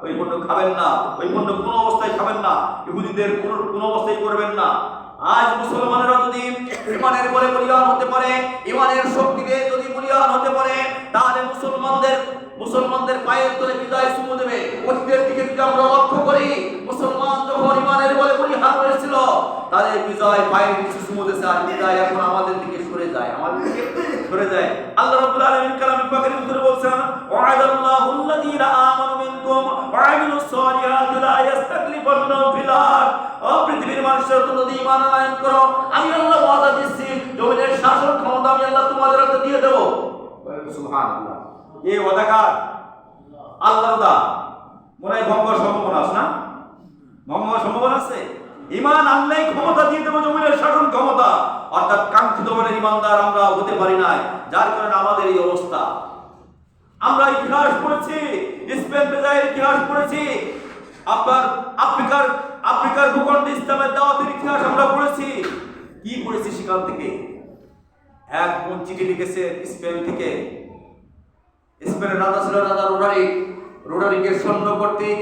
ওই পণ্য খাবেন না, ওই পণ্য কোনো অবস্থায় খাবেন না, ইহুদিদের কোনো অবস্থায় করবেন না। আজ মুসলমানেরা যদি ইমানের বলে বলিয়ান হতে পারে, ইমানের শক্তিতে যদি বলিয়ান হতে পারে, তাহলে মুসলমানদের পায়ের তলে বিজয় চুমু দেবে। অতীতের দিকে যদি আমরা লক্ষ্য করি, মুসলমান যখন ইমানের বলে বলিয়ান হয়েছিল তাদের বিজয় পায়ের নিচে চুমু দিয়েছে, আর বিজয় এখন আমাদের দিকে সরে যায়, আমাদের দিকে সরে যায়। আল্লাহ রাব্বুল আলামিন কালামে পাকের ভিতরে বলছেন ওয়া'দাল্লাহুল লাযীনা আমানু মিনকুম ওয়া আমিলুস সালিহাতি লা ইস্তাকলিফুন্নাহুম ফিল আরদ। ও পৃথিবীর মানুষেরা, তোমরা যদি ঈমান আনয়ন করো, আমি আল্লাহ ওয়াদা দিচ্ছি জমিনের শাসন ক্ষমতা আমি আল্লাহ তোমাদের হাতে দিয়ে দেব। সুবহানাল্লাহ। এই ওয়াদা কার? আল্লাহর ওয়াদা। মনে হয় ভঙ্গ সম্ভাবনা আছে না? ভঙ্গ সম্ভাবনা আছে। ঈমান আনলেই ক্ষমতা দিয়ে দেব, জমিনের শাসন ক্ষমতা। অর্থাৎ কাঙ্ক্ষিত মানের ঈমানদার আমরা হতে পারি নাই, যার কারণে আমাদের এই অবস্থা। আমরা ইতিহাস পড়েছি, স্পেন বেজায়ের ইতিহাস পড়েছি, আপনার আফ্রিকার ভূখণ্ডে ইসলামের দাওয়াতের ইতিহাস আমরা পড়েছি। কি পড়েছি সেখান থেকে? এক বোন চিঠি লিখেছে স্পেন থেকে। স্পেনের রাজা ছিল রাজা রোডারিকের সৈন্য কর্তৃক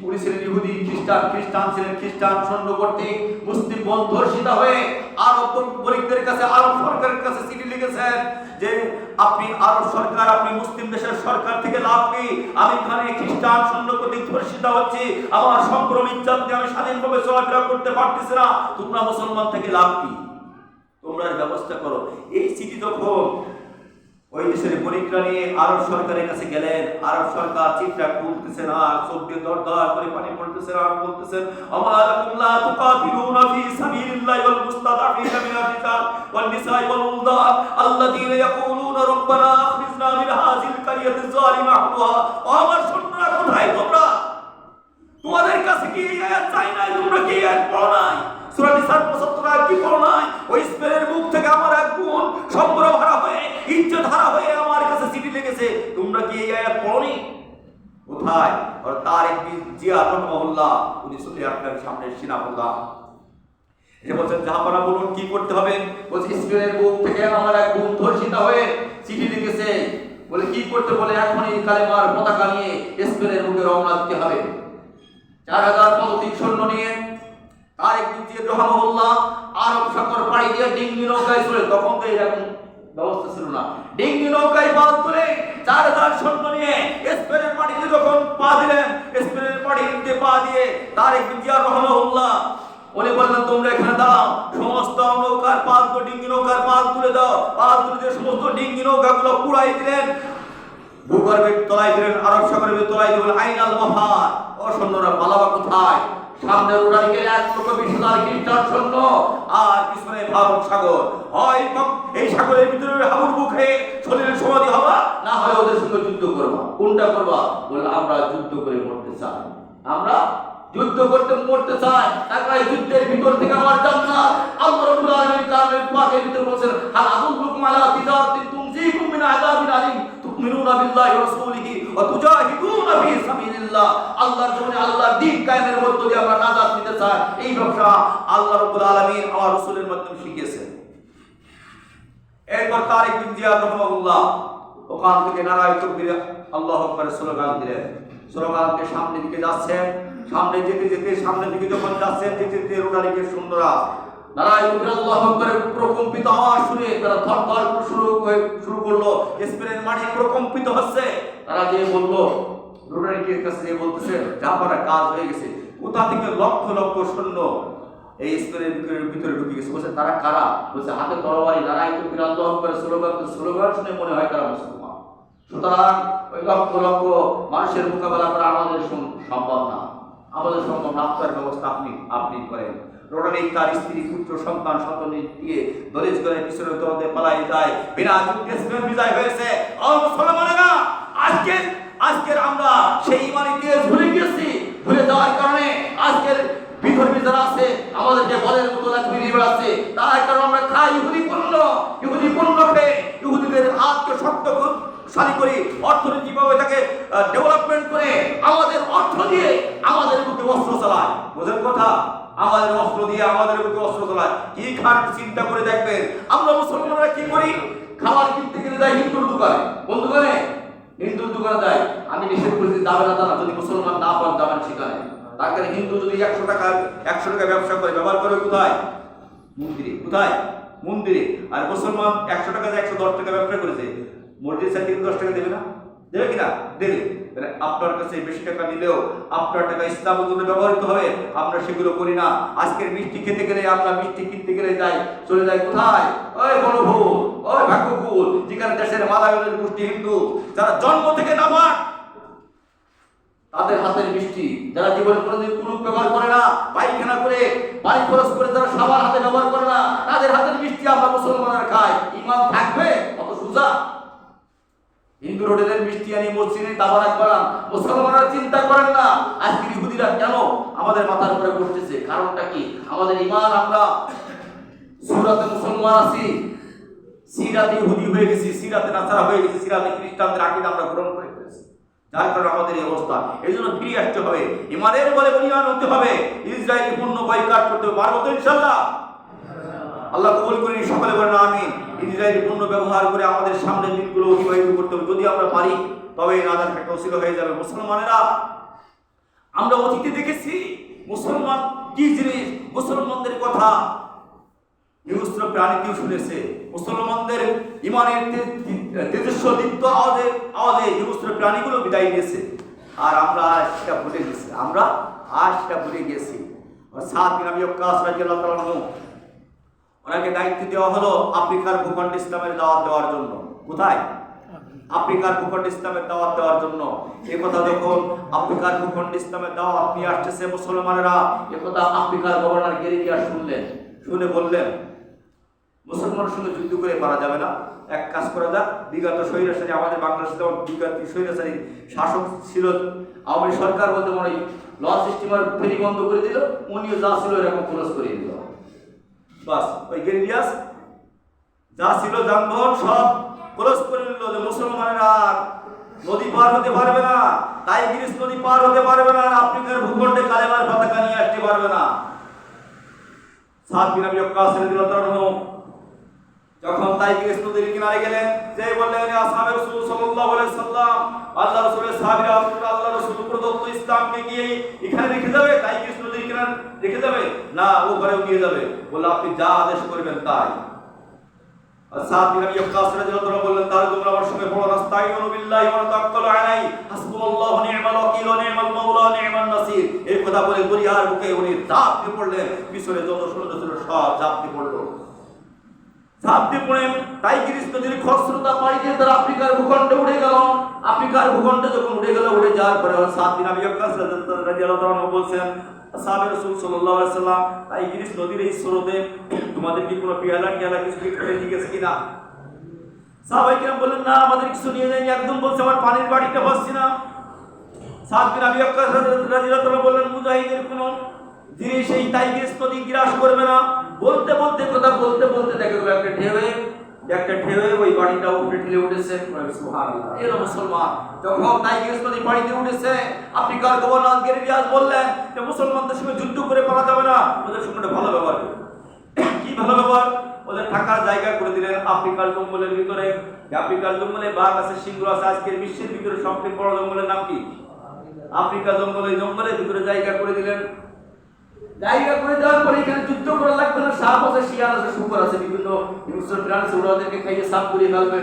উনি ছিলেন ইহুদি, খ্রিস্টান ছিলেন খ্রিস্টান, সৈন্য কর্তৃক মুসলিম বোন ধর্ষিত হয়ে আরব বণিকদের কাছে, আরব সরকারের কাছে চিঠি লিখেছেন যে আপনি আরব সরকার, আপনি মুসলিম দেশের সরকার থেকে লাভ কি? আমি এখানে খ্রিস্টান সৈন্য কর্তৃক ধর্ষিত হচ্ছি, আমার সংক্রমিত জাতি, আমি স্বাধীনভাবে চলাফেরা করতে পারতেছি না, তোমরা মুসলমান থেকে লাভ কি? তোমরা ব্যবস্থা করো। এই চিঠি যখন ওই দেশের বণিকরা নিয়ে আরব সরকারের কাছে গেলেন, আরব সরকার চিঠিটা খুলতেছে না, চোখ দিয়ে দরদর করে পানি পড়তেছে আর বলতেছেন আমালাকুম লা তুকাতিলুনা ফি সাবিলিল্লাহি ওয়াল মুস্তাদাফিনা মিনার রিজাল ওয়ান নিসাই ওয়াল উলদান আল্লাযীনা ইয়াকুলুনা রাব্বানা আখরিজনা মিন হাযিল কারিয়াতিজ যালিমা আহলুহা। আমার সৈন্যরা কোথায় তোমরা? তোমাদের কাছে কি এই আয়াত চাই নাই? তোমরা কি এই আয়াত পড়ো নাই? সূরা নিসার 75 আয়াত কি পড়ো নাই? ওই স্পেনের মুখ থেকে আমার এক বোন সম্পর্ক হারা হয়ে, ইজ্জত হারা হয়ে আমার কাছে চিঠি লিখেছে, তোমরা কি এই আয়াত পড়োনি? কোথায়? আর তারিক বিন জিয়াদ রাহিমাহুল্লাহ, উনি চলে আপনার সামনে সিনাহুল্লাহ এসে বলছেন জাহাপানা বলুন কি করতে হবে? বলছে স্পেনের মুখ থেকে আমার এক বোন ধর্ষিত হয়ে চিঠি লিখেছে, বলে কি করতে? বলে এখনই কালেমার পতাকা নিয়ে স্পেনের মুখে রওনা দিতে হবে। 4000 পদাতিক সৈন্য নিয়ে তারিক বিন জিয়াদ রাহিমাহুল্লাহ আরব সাগর পাড়ি দিয়ে ডিঙ্গি নৌকায় চলে, তখন তো এরকম ব্যবস্থা ছিল না, ডিঙ্গি নৌকায় বাস ধরে 4000 সৈন্য নিয়ে স্পেনের মাটিতে যখন পা দিলেন, স্পেনের মাটিতে পা দিয়ে তারিক বিন জিয়াদ রাহিমাহুল্লাহ উনি বললেন তোমরা এখানে দাঁড়াও, সমস্ত নৌকার পাল, ডিঙ্গি নৌকার পাল তুলে দাও। পাল তুলে দিয়ে সমস্ত ডিঙ্গি নৌকাগুলো পুড়াই দিলেন, ভূগর্ভে তলায় দিলেন, আরব সাগরের তলায় দিলেন। আইনাল মাফার, ও সৈন্যরা পালাবা কোথায়? সামনে রোডারিকের 1,20,000 খ্রিস্টান সৈন্য, আর পিছনে ভারত সাগর। হয় এই সাগরের ভিতরে হাবুর মুখে শরীরের সমাধি হবা, না হয় ওদের সঙ্গে যুদ্ধ করবা। কোনটা করবা? বললে আমরা যুদ্ধ করে মরতে চাই, আমরা যুদ্ধ করতে মরতে চাই। তাই যুদ্ধের ভিতর থেকে আমার জান্নাত। আল্লাহ রাব্বুল আলামিন কালামের পাকের ভিতর বলেছেন হাল আদুল্লুকুম আলা তিজারাতিন তুনজিকুম মিন আযাবিন আলিম তুমিনুনা বিল্লাহি ওয়া রাসূলিহি ওয়া তুজাহিদুনা ফি সাবিলিল্লাহ। আল্লাহর জন্য আল্লাহর দ্বীন কায়েমের মধ্য দিয়ে আমরা নাজাত নিতে চাই। এই ব্যবসা আল্লাহ রাব্বুল আলামিন আমার রাসূলের মাধ্যমে শিখিয়েছেন। এর কর্তা আরিফ বিন জিয়াদ রাহিমাহুল্লাহ ওখান থেকে নারায়ে তাকবীর আল্লাহু আকবার স্লোগান দিলেন। স্লোগানকে সামনের দিকে যাচ্ছেন, সামনে যেতে যেতে সামনের দিকে যখন যাচ্ছেন যেতে যেতে রোটারিকে সুন্দরা নারায়ে তাকবীর আল্লাহু আকবারের প্রকম্পিত আওয়াজ শুনে তারা থরথর শুরু করলো। স্পেনের মাটি প্রকম্পিত হচ্ছে। তারা যে বলল রোটারিকে কাছে যে বলতেছে জাপানের কাজ হয়ে গেছে। কোথা থেকে লক্ষ লক্ষ সৈন্য এই স্পেনের ভিতরে ঢুকে গেছে। বলছে তারা কারা? বলছে হাতে তরবারি, নারায়ে তাকবীর আল্লাহু আকবারের স্লোগান শুনে মনে হয় তারা মুসলমান। সুতরাং ওই লক্ষ লক্ষ মানুষের মোকাবেলা করা আমাদের সম্ভব না। আমাদের সম্ভব না, আপনার ব্যবস্থা আপনি করেন। রোটারি তার স্ত্রী পুত্র সন্তান সন্তান দিয়ে দলিত করে পিছনে তরতে পালাই যায়। বিনা যুদ্ধে স্পেন বিজয় হয়েছে। মুসলমানেরা আজকের আমরা সেই ইমানি তেজ ভুলে গেছি। ভুলে যাওয়ার কারণে আজকের বিধর্মী যারা আছে আমাদেরকে বলের মতো লাগবে বেড়াচ্ছে। তার কারণে আমরা খাই ইহুদি পণ্য খেয়ে ইহুদিদের হাতকে শক্তিশালী করি, অর্থনৈতিকভাবে তাকে ডেভেলপমেন্ট করে আমাদের অর্থ দিয়ে আমাদের বুকে অস্ত্র চালায়। বোঝেন কথা? আমাদের অস্ত্র দিয়ে আমাদের বুকে অস্ত্র চালায়। কি খান চিন্তা করে দেখবেন। আমরা মুসলমানরা কি করি? খাবার কিনতে গেলে যাই হিন্দুর দোকানে, কোন দোকানে? হিন্দুর দোকানে যায়। আমি নিষেধ করেছি যাবে না, তারা যদি মুসলমান না পান যাবেন সেখানে। তার কারণে হিন্দু যদি 100 টাকা ব্যবসা করে ব্যবহার করে কোথায়? মন্দিরে। কোথায়? মন্দিরে। আর মুসলমান 100 টাকা 110 টাকা ব্যবসা করেছে, মসজিদ চাইতে 10 টাকা দেবে না? দেবে কিনা? দেবে। আপনার কাছে বেশি টাকা নিলেও আপনার টাকা ইসলামের জন্য ব্যবহৃত হবে। আমরা সেগুলো করি না। আজকের মিষ্টি খেতে গেলে আমরা মিষ্টি কিনতে গেলে চলে যাই কোথায়? ওই বড়ভূল, ওই ভাগ্যকুল, যেখানে দেশের মালায়নের গোষ্ঠী হিন্দু, যারা জন্ম থেকে নামাজ তাদের হাতের মিষ্টি, যারা জীবনে কোনোদিন কুলুপ ব্যবহার করে না, পায়খানা করে পানি খরচ করে যারা সাবান হাতে ব্যবহার করে না, তাদের হাতের মিষ্টি আমরা মুসলমানরা খাই। ইমান থাকবে? অত সোজা? হিন্দু হোটেলের মিষ্টি আনি মসজিদে দাবারাত করান। মুসলমানরা চিন্তা করেন না আজকে ইহুদিরা কেন আমাদের মাথার উপরে বসতেছে? কারণটা কি? আমাদের ইমান, আমরা সূরাতে মুসলমান আছি, সিরাতে ইহুদি হয়ে গেছি, সিরাতে নাসারা হয়ে গেছি, সিরাতে খ্রিস্টানদের আকীদা আমরা গ্রহণ করে ফেলেছি। যার কারণে আমাদের এই অবস্থা। এই জন্য ফিরে আসতে হবে, ইমানের বলে বলিয়ান হতে হবে, ইসরায়েলি পণ্য বয়কট করতে পারবো তো ইনশাআল্লাহ? আল্লাহ কবুল করেন, সকলে বলেন আমিন। ইসরায়েলি পণ্য ব্যবহার করে আমাদের সামনের দিনগুলো অতিবাহিত করতে হবে। যদি আমরা পারি তবে নাজাত একটা ওসিলা হয়ে যাবে। মুসলমানেরা, আমরা অতীতে দেখেছি মুসলমান কি জিনিস, মুসলমানদের কথা হিংস্র প্রাণীকেও শুনেছে। মুসলমানদের ইমানের তেজস্ব দীপ্ত আওয়াজে হিংস্র প্রাণীগুলো বিদায় দিয়েছে। আর আমরা সেটা ভুলে গেছি। সাদ বিন আবি ওয়াক্কাস রাদিয়াল্লাহু তাআলা আনহু, ওনাকে দায়িত্ব দেওয়া হলো আফ্রিকার ভূখণ্ডে ইসলামের দাওয়াত দেওয়ার জন্য। কোথায়? আফ্রিকার ভূখণ্ডে ইসলামের দাওয়াত দেওয়ার জন্য। এই কথা যখন আফ্রিকার ভূখণ্ডে ইসলামের দাওয়াত নিয়ে আসতেছে মুসলমানেরা, এ কথা আফ্রিকার গভর্নর গেরিলিয়া শুনে বললেন মুসলমানের সঙ্গে যুদ্ধ করে পারা যাবে না, এক কাজ করা যাক। বিগত স্বৈরাচারী, আমাদের বাংলাদেশে যেমন বিগত স্বৈরাচারী শাসক ছিল, আওয়ামী সরকার বলতে মনে হয় লঞ্চ স্টিমার ফেরি বন্ধ করে দিল, উনিও যা ছিল এরকম খরচ করিয়ে দিল। বাস, ওই গেরিলিয়াস যা ছিল যানবাহন সব খরচ করে দিল, যে মুসলমানেরা আর নদী পার হতে পারবে না, টাইগ্রিস নদী পার হতে পারবে না, আফ্রিকার ভূখণ্ডে কালেমার পতাকা নিয়ে আসতে পারবে না। সাদ বিন আবি ওয়াক্কাস রাদিয়াল্লাহু তাআলা যখন টাইগ্রিস নদীর কিনারে গেলেন, যে বললেন আসহাবে রাসূল সাল্লাল্লাহু আলাইহি সাল্লাম, আল্লাহ রাসূলের সাহাবীরা আল্লাহ রাসূল প্রদত্ত ইসলামকে গিয়ে এখানে রেখে যাবে, টাইগ্রিস নদীর কিনারে রেখে যাবে না, ও ঘরেও নিয়ে যাবে? বলল আপনি যা আদেশ করবেন তাই। সাদ বিন আবি ওয়াক্কাস রাদিয়াল্লাহু তাআলা বললেন, তাহলে তোমরা আমার সঙ্গে পড়ো নাস্তাইনু বিল্লাহি ওয়া নাতাওয়াক্কালু আলাইহি হাসবুনাল্লাহু ওয়া নি'মাল ওয়াকিল ওয়া নি'মাল মাওলা ওয়া নি'মান নাসির। এই কথা বলে দরিয়ার বুকে উনি ঝাঁপ দিয়ে পড়লেন, পিছনে যত সৈন্য ছিল সব ঝাঁপ দিয়ে পড়ল। ঝাঁপ দিয়ে পড়ে টাইগ্রিস নদীর খরস্রোতা পাড়ি দিয়ে তারা আফ্রিকার ভূখণ্ডে উঠে গেল। আফ্রিকার ভূখণ্ডে যখন উঠে যাওয়ার পরে সাদ বিন আবি ওয়াক্কাস রাদিয়াল্লাহু তাআলা বলছেন, সাহাবে রাসূল সাল্লাল্লাহু আলাইহি সাল্লাম, টাইগ্রিস নদীর এই স্রোতে তোমাদের কি কোনো পেয়ালা কিছু খেয়ে নিয়ে গেছে কিনা? সাহাবায়ে কিরাম বললেন, না, আমাদের কিছু নিয়ে যায়নি, একদম বলছে আমার পানির বাড়িটা পাচ্ছি না। সাদ বিন আবি ওয়াক্কাস রাদিয়াল্লাহু তাআলা বললেন, মুজাহিদের কোনো জিনিস এই টাইগ্রিস নদী গ্রাস করবে না। বলতে দেখে একটা ঢেউয়ে ওই বাড়িটা উপরে ঠেলে উঠেছে। সুবহানাল্লাহ। এরা মুসলমান যখন টাইগ্রিস নদী পানিতে উঠেছে, আফ্রিকার গভর্নর গেরিলিয়াস বললেন যে মুসলমানদের সঙ্গে যুদ্ধ করে পারা যাবে না, ওদের সঙ্গে ভালো ব্যবহার করবে। কি ভালো ব্যবহার? ওদের থাকার জায়গা করে দিলেন আফ্রিকার জঙ্গলের ভিতরে। আফ্রিকার জঙ্গলে বাঘ আছে, সিংহ আছে। আজকের বিশ্বের ভিতরে সবচেয়ে বড় জঙ্গলের নাম কি? আফ্রিকা জঙ্গল। এই জঙ্গলের ভিতরে জায়গা করে দিলেন। জায়গা করে দেওয়ার পরে এখানে যুদ্ধ করা লাগবে না। সাপ আছে, শিয়াল আছে, শুকর আছে, বিভিন্ন হিংস্র প্রাণী আছে, ওরা ওদেরকে খাইয়ে সাপ করে ফেলবে।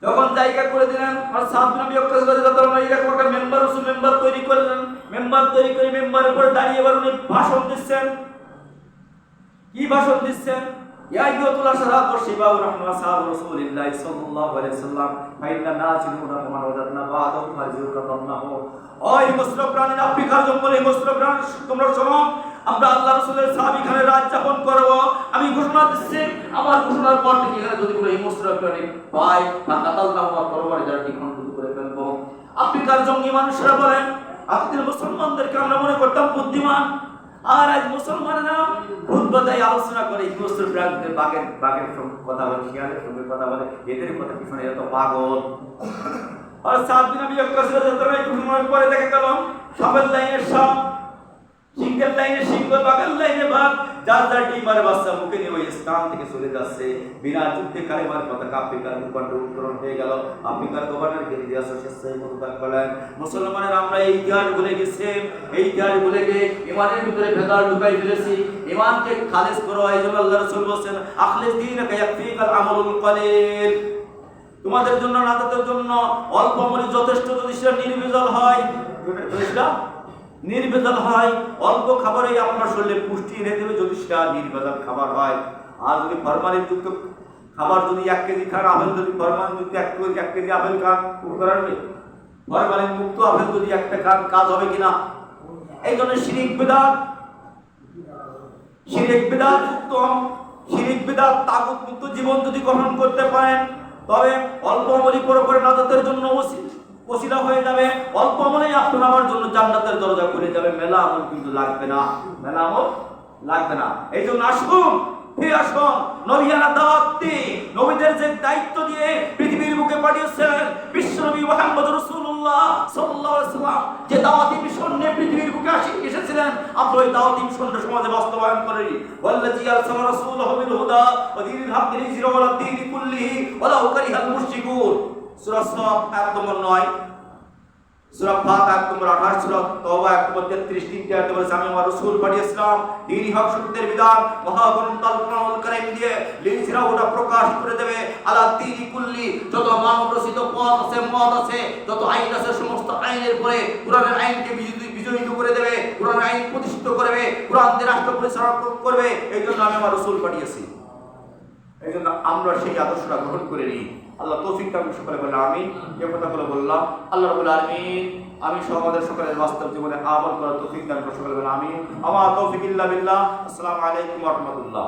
যখন জায়গা করে দিলেন আর সাত নবী এরকম একটা মেম্বার উসু মেম্বার তৈরি করলেন। মেম্বার তৈরি করে মেম্বারের উপরে দাঁড়িয়ে এবার উনি ভাষণ দিচ্ছেন। কি ভাষণ দিচ্ছেন? ইয়া আইয়ুহাল শারাফু শিবাউ রাহমা সাহাব রাসূলুল্লাহ সাল্লাল্লাহু আলাইহি ওয়াসাল্লাম ফাইন্না নাজিলুনা মান ওয়াজাদনা বা'দাহু ফারজিউকাতাল্লাহু। ওই মুসলিম প্রাণীর আফ্রিকার জঙ্গলে মুসলিম প্রাণী তোমরা শোনো, আমরা আল্লাহ রাসূলের সাহাবী খানে রাত যাপন করব। আমি ঘোষণা দিচ্ছি, আমার ঘোষণার পর থেকে এখানে যদি কোনো মুসলিম প্রাণী পাই বা কাতালনাহু তরবারি দ্বারা খণ্ড করে ফেলবো। আফ্রিকার জঙ্গি মানুষরা বলেন, আজকের মুসলমানদেরকে আমরা মনে করতাম বুদ্ধিমান, আর আজ মুসলমানেরা খুতবায় আলোচনা করে হিংস্র প্রাণীদের বাঘের সঙ্গে কথা বলে, শিয়ালের সঙ্গে কথা বলে, এদের কথা কি শুনে এত পাগল। আর 7 দিন আমি পরে দেখা গেল সাপের লাইনে সাপ, সিংহের লাইনে সিংহ, বাঘের লাইনে বাঘ, যার যার ডিমার বাচ্চা মুখে নিয়ে ওই স্থান থেকে চলে যাচ্ছে। বিনা যুদ্ধে কালেমার পতাকা আফ্রিকার ভূখণ্ডে উত্তোলন হয়ে গেল। আফ্রিকার গভর্নর গেরিলিয়াস স্বেচ্ছায় পদত্যাগ করলেন। মুসলমানের আমরা এই ইতিহাস ভুলে গেছি, এই ইতিহাস ভুলে গিয়ে ইমানের ভিতরে ভেদাল ঢুকাই ফেলেছি। ইমানকে খালেজ করো। এই জন্য আল্লাহ রাসূল বলেছেন, আখলিস দীনাকা ইয়াকফিকাল আমালুল কলিল। তোমাদের জন্য নাজাতের জন্য অল্প আমলই যথেষ্ট। যদি সেটা নির্ভেজাল হয়, নির্ভেজাল হয়, অল্প খাবারই আপনার শরীরে পুষ্টি এনে দেবে যদি সেটা নির্ভেজাল খাবার হয়। আর যদি ফরমালিন যুক্ত খাবার যদি 1 কেজি খান, আপেল যদি ফরমালিন যুক্ত 1 কেজি আপেল খান, উপকার হবে? ফরমালিন মুক্ত আপেল যদি একটা খান, কাজ হবে কিনা? এই জন্য শিরিক বিদআত উত্তম। শিরিক বিদআত তাগুত মুক্ত জীবন যদি গ্রহণ করতে পারেন, তবে অল্প আমলই পরে নাজাতের জন্য ওসিলা হয়ে যাবে। অল্প আমলেই আপনার আমার জন্য জান্নাতের দরজা খুলে যাবে। মেলা আমল কিন্তু লাগবে না, মেলা আমল লাগবে না। এই জন্য আসুন, ফিরে আসুন, নবীরা দাওয়াত দিয়ে, নবীদের যে দায়িত্ব দিয়ে পৃথিবীর বুকে পাঠিয়েছেন বিশ্বনবী মুহাম্মদ রাসূলুল্লাহ সাল্লাল্লাহু আলাইহি ওয়াসাল্লাম, যে দাওয়াতি মিশন নিয়ে পৃথিবীর বুকে এসেছিলেন, আমরা ওই দাওয়াতি মিশনটা সমাজে বাস্তবায়ন করি। ওয়াল্লাযী আরসালা রাসূলাহু বিল হুদা ওয়া দীনিল হাক্কি লিইয়ুযহিরাহু আলা দ্বীনি কুল্লিহি ওয়ালাউ কারিহাল মুশরিকুন। সূরা সাফ আয়াত নম্বর 9, সূরা ফাত আয়াত নম্বর 28, সূরা তওবা আয়াত নম্বর 33, 3টি আয়াতে বলেছে, আমি আমার রাসূল পাঠিয়েছিলাম দ্বীনি হক সত্যের বিধান মহাগ্রন্থ আল কোরআনুল কারীম দিয়ে লিইয়ুযহিরাহুটা প্রকাশ করে দেবে আলা দ্বীনি কুল্লি। যত মানব রচিত পথ আছে, মত আছে, যত আইন আছে, সমস্ত আইনের পরে কোরআনের আইনকে বিজয়িত করে দেবে, কোরআনের আইন প্রতিষ্ঠিত করবে, কোরআন দিয়ে রাষ্ট্র পরিচালনা করবে। এই জন্য আমি আমার রাসূল পাঠিয়েছি। এই জন্য আমরা সেই আদর্শটা গ্রহণ করে নিই। আল্লাহ তৌফিক দান সকলে বলে আমিন। যে কথাগুলো বললাম আল্লাহ রাব্বুল আলামিন আমি সহ আমাদের সকলের বাস্তব জীবনে আমল করার তৌফিক দান সকলে বলে আমিন। আমা তৌফিক ইল্লা বিল্লাহ। আসসালামু আলাইকুম ওয়া রাহমাতুল্লাহ।